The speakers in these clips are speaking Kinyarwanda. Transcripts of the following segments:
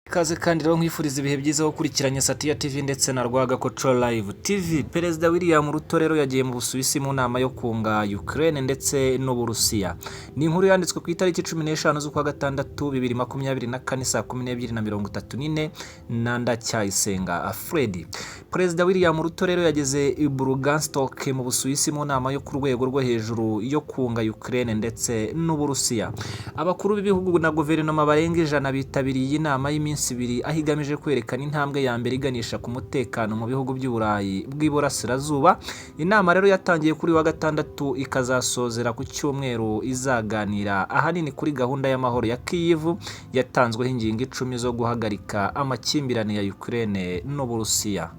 Ikaze kandi rero nkwifuriza ibihe byiza gukurikiranya Satya TV ndetse na Rwagakoco Live TV. Perezida William Ruto rero yagiye mu Busuwisi mu nama yo kunga Ukraine ndetse n'Uburusiya. Ni inkuru yanditswe ku itariki 15 z'ukwa gatandatu 2024 saa 12:34 na Ndacyayisenga Fred. Perezida William Ruto rero yageze i Burgastok mu Busuwisi mu nama yo ku rwego rwo hejuru yo kunga Ukraine ndetse n'Uburusiya. Abakuru b'ibihugu na guverinoma barenga 100 bitabiriye inama y'imisi ibiri aho igamije kwerekana intambwe ya mbere iganisha ku mutekano mu bihugu by'Uburayi bw'iburasirazuba. Inama rero yatangiye kuri wa gatandatu ikazasozera ku cyumweru, izaganira ahanini kuri gahunda y'amahoro ya Kyiv yatanzweho ingingo 10 zo guhagarika amakimbirane ya Ukraine n'Uburusiya.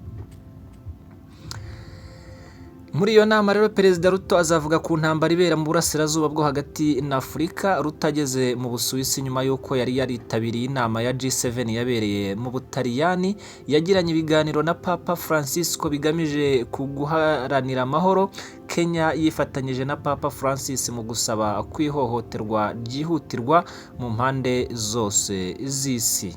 Muri iyo nama rero Perezida Ruto azavuga ku ntambara ibera mu burasirazuba bwo hagati na Afurika. Rutageze mu Busuwisi nyuma y'uko yari yaritabiriye inama ya G7 yabereye mu Butaliyani, yagiranye ibiganiro na Papa Francisco bigamije kuguharanira amahoro. Kenya yifatanyije na Papa Francis mu gusaba kwihohoterwa ryihutirwa mu mpande zose z'isi.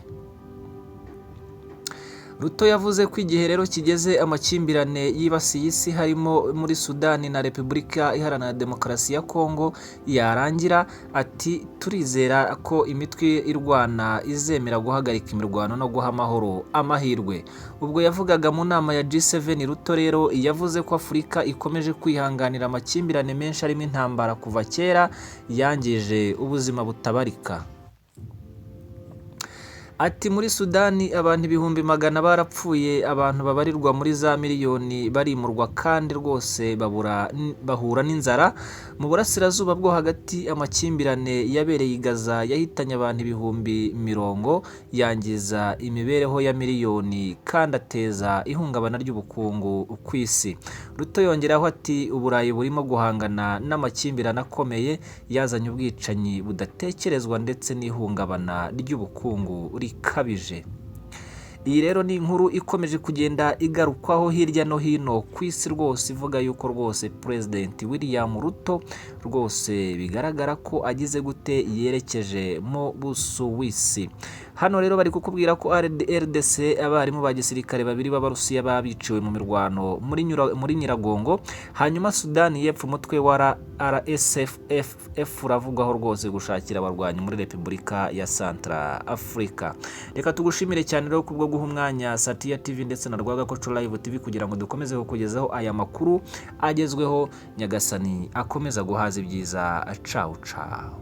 Ruto yavuze ko igihe rero kigeze amakimbirane yibasiye isi harimo muri Sudani na Repubulika Iharanira Demokarasi ya Kongo yarangira. Ati turizera ko imitwe irwana izemera guhagarika imirwano no guha amahoro amahirwe. Ubwo yavugaga mu nama ya G7, Ruto rero yavuze ko Afurika ikomeje kwihanganira amakimbirane menshi arimo intambara kuva kera yangije ubuzima butabarika. Ati muri Sudani abantu 100,000 barapfuye, abantu babarirwa muri za miliyoni barimurwa kandi rwose bahura n'inzara. Mu burasirazuba bwo hagati amakimbirane yabereye i Gaza yahitanye abantu 10,000, yangiza imibereho ya miliyoni kandi ateza ihungabana ry'ubukungu ku isi. Ruto yongeraho ati Uburayi burimo guhangana n'amakimbirane akomeye yazanye ubwicanyi budatekerezwa ndetse n'ihungabana ry'ubukungu rikabije. Iyi rero ni inkuru ikomeje kugenda igarukwaho hirya no hino ku isi rwose, ivuga yuko rwose President William Ruto rwose bigaragara ko agize gute yerekeje mu Busuwisi. Hano rero bari kukubwira ko RDC abarimu ba gisirikare babiri b'Abarusiya babiciwe mu mirwano muri Nyiragongo. Hanyuma Sudani y'Epfo umutwe wa RSF uravugwaho rwose gushakira abarwanyi muri Repubulika ya Central Africa. Reka tugushimire cyane rero kubwo guha umwanya Satya TV ndetse na Rwagakoco Live TV kugira ngo dukomeze kukugezaho aya makuru agezweho. Nyagasani akomeza guhaza ibyiza. Ciao ciao.